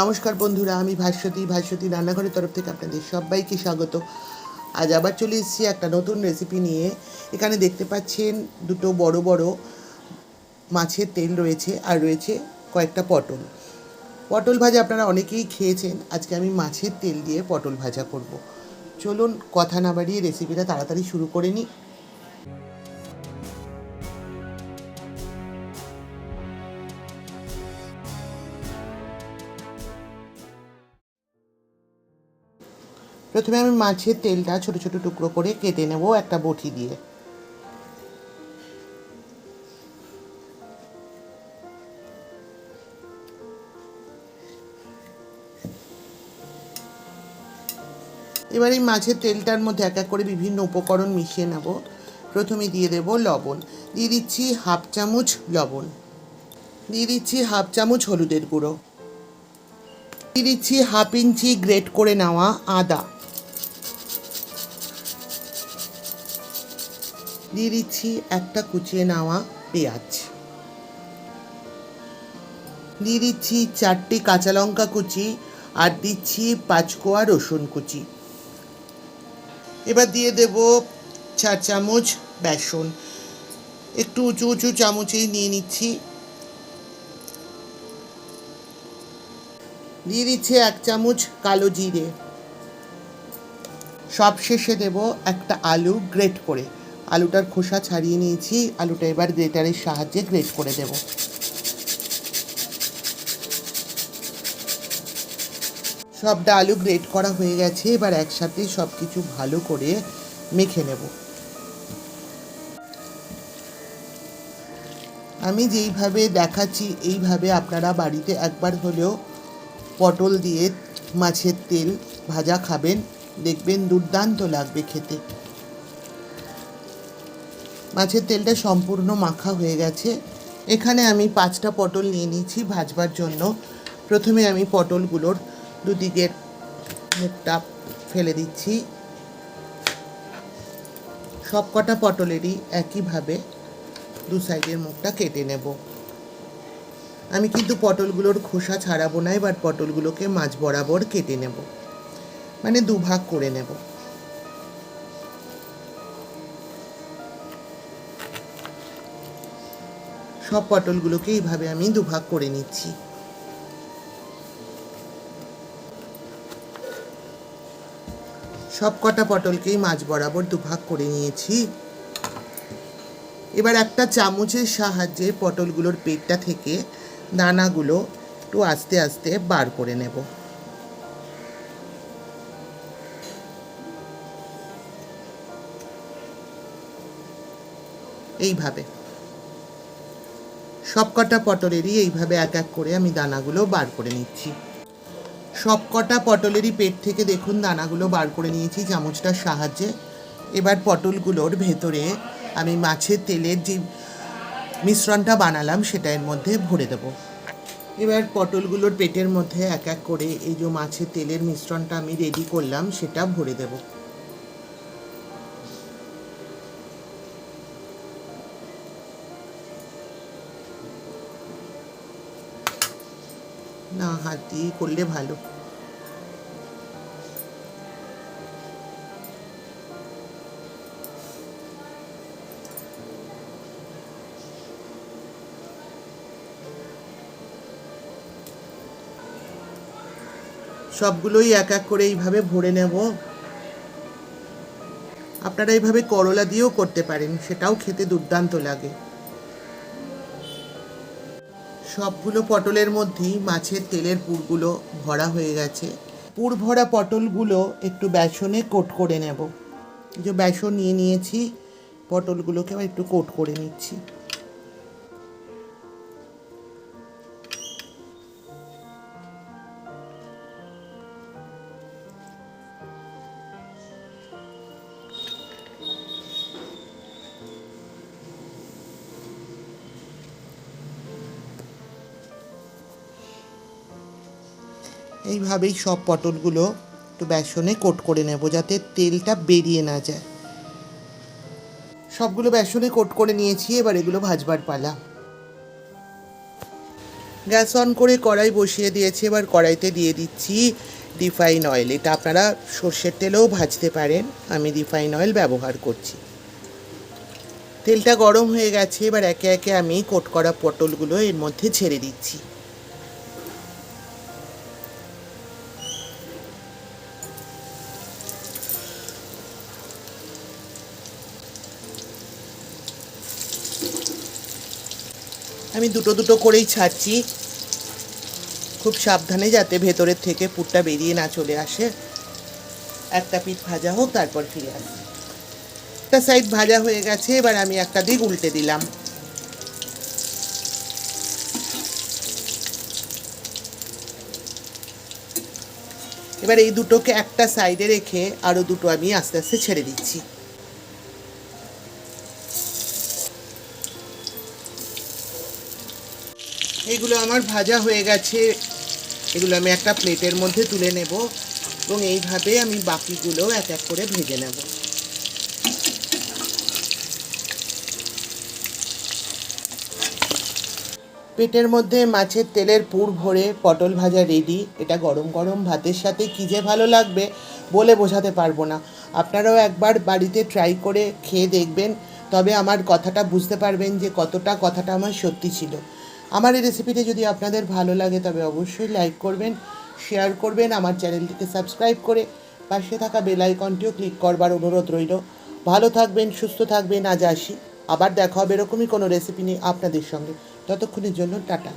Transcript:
নমস্কার বন্ধুরা, আমি ভাস্বতী রান্নাঘরের তরফ থেকে আপনাদের সবাইকে স্বাগত। আজ আবার চলে এসেছি একটা নতুন রেসিপি নিয়ে। এখানে দেখতে পাচ্ছেন দুটো বড় বড় মাছের তেল রয়েছে, আর রয়েছে কয়েকটা পটল ভাজা। আপনারা অনেকেই খেয়েছেন। আজকে আমি মাছের তেল দিয়ে পটল ভাজা করব। চলুন কথা না বাড়িয়ে রেসিপিটা তাড়াতাড়ি শুরু করে নিই। প্রথমে আমি মাছের তেলটা ছোট ছোট টুকরো করে কেটে নেব একটা বটি দিয়ে। এবার এই মাছের তেলটার মধ্যে এক এক করে বিভিন্ন উপকরণ মিশিয়ে নেব। প্রথমে দিয়ে দেব লবণ, দিয়ে দিচ্ছি হাফ চামচ লবণ, দিয়ে দিচ্ছি হাফ চামচ হলুদের গুঁড়ো, দিয়ে দিচ্ছি হাফ ইঞ্চি গ্রেট করে নেওয়া আদা, দিয়ে দিচ্ছি একটা কুচিয়ে নেওয়া পেঁয়াজ, দিয়ে দিচ্ছি 4টি কাঁচা লঙ্কা কুচি, আর দিচ্ছি 5 কোয়া রসুন কুচি। এবার দিয়ে দেব 4 চামচ বেসন, একটু উঁচু উঁচু চামচেই নিয়ে নিচ্ছি। দিয়ে দিচ্ছি 1 চামচ কালো জিরে। সব শেষে দেব একটা আলু গ্রেট করে। আলুটার খোসা ছাড়িয়ে নিয়েছি, আলুটা এবার গ্রেটারের সাহায্যে গ্রেট করে দেব। সবটা আলু গ্রেট করা হয়ে গেছে। এবার একসাথে সব কিছু ভালো করে মেখে নেব। আমি যেইভাবে দেখাচ্ছি এইভাবে আপনারা বাড়িতে একবার হলেও পটল দিয়ে মাছের তেল ভাজা খাবেন, দেখবেন দুর্দান্ত লাগবে খেতে। মাছের তেলটা সম্পূর্ণ মাখা হয়ে গেছে। এখানে আমি 5টা পটল নিয়ে নিয়েছি ভাজবার জন্য। প্রথমে আমি পটলগুলোর দুদিকের মুখটা ফেলে দিচ্ছি। সব কটা পটলেরই একইভাবে দু সাইডের মুখটা কেটে নেব। আমি কিন্তু পটলগুলোর খোসা ছাড়াবো না, এবার পটলগুলোকে মাঝ বরাবর কেটে নেব, মানে দুভাগ করে নেব। সব পটলগুলোকে এইভাবে আমি দুভাগ করে নিচ্ছি। সব কটা পটলকেই মাঝ বরাবর দুভাগ করে নিয়েছি। এবার একটা চামচের সাহায্যে পটলগুলোর পেটটা থেকে দানাগুলো একটু আস্তে আস্তে বার করে নেব। এইভাবে সব কটা পটলেরই এইভাবে এক এক করে আমি দানাগুলো বার করে নিচ্ছি। সব কটা পটলেরই পেট থেকে দেখুন দানাগুলো বার করে নিয়েছি চামচটার সাহায্যে। এবার পটলগুলোর ভেতরে আমি মাছের তেলের যে মিশ্রণটা বানালাম সেটা এর মধ্যে ভরে দেব। এবার পটলগুলোর পেটের মধ্যে এক এক করে এই যে মাছের তেলের মিশ্রণটা আমি রেডি করলাম সেটা ভরে দেব। না, হাত দিয়ে করলে ভালো। সবগুলোই এক এক করে এইভাবে ভরে নেব। আপনারা এইভাবে করলা দিয়েও করতে পারেন, সেটাও খেতে দুর্দান্ত লাগে। সবগুলো পটলের মধ্যেই মাছের তেলের পুরগুলো ভরা হয়ে গেছে। পুর ভরা পটলগুলো একটু বেসনে কোট করে নেব। যে বেসন নিয়ে নিয়েছি, পটলগুলোকে আবার একটু কোট করে নিচ্ছি। এইভাবেই সব পটলগুলো একটু বেসনে কোট করে নেব যাতে তেলটা বেরিয়ে না যায়। সবগুলো বেসনে কোট করে নিয়েছি, এবার এগুলো ভাজবার পালা। গ্যাস অন করে কড়াই বসিয়ে দিয়েছি। এবার কড়াইতে দিয়ে দিচ্ছি রিফাইন অয়েল। এটা আপনারা সর্ষের তেলেও ভাজতে পারেন, আমি রিফাইন অয়েল ব্যবহার করছি। তেলটা গরম হয়ে গেছে। এবার একে একে আমি কোট করা পটলগুলো এর মধ্যে ছেড়ে দিচ্ছি। আমি দুটো দুটো করেই ছাড়ছি, খুব সাবধানে, যাতে ভেতরের থেকে পুরটা বেরিয়ে না চলে আসে। একটা পিঠ ভাজা হোক, তারপর ফিরে আসি। একটা সাইড ভাজা হয়ে গেছে। এবার আমি একটা দিক উল্টে দিলাম। এবার এই দুটোকে একটা সাইডে রেখে আরও দুটো আমি আস্তে আস্তে ছেড়ে দিচ্ছি। এগুলো আমার ভাজা হয়ে গেছে। এগুলো আমি একটা প্লেটের মধ্যে তুলে নেব এবং এইভাবে আমি বাকিগুলো এক এক করে ভেজে নেব। পেটের মধ্যে মাছের তেলের পুর ভরে পটল ভাজা রেডি। এটা গরম গরম ভাতের সাথে কী যে ভালো লাগবে বলে বোঝাতে পারবো না। আপনারাও একবার বাড়িতে ট্রাই করে খেয়ে দেখবেন, তবে আমার কথাটা বুঝতে পারবেন যে কথাটা আমার সত্যি ছিল। আমার এই রেসিপিটি যদি আপনাদের ভালো লাগে তবে অবশ্যই লাইক করবেন, শেয়ার করবেন, আমার চ্যানেলটিকে সাবস্ক্রাইব করে পাশে থাকা বেল আইকনটিও ক্লিক করবার অনুরোধ রইল। ভালো থাকবেন, সুস্থ থাকবেন। আজ আসি, আবার দেখা হবে এরকমই কোনো রেসিপি নিয়ে আপনাদের সঙ্গে। ততক্ষণের জন্য টাটা।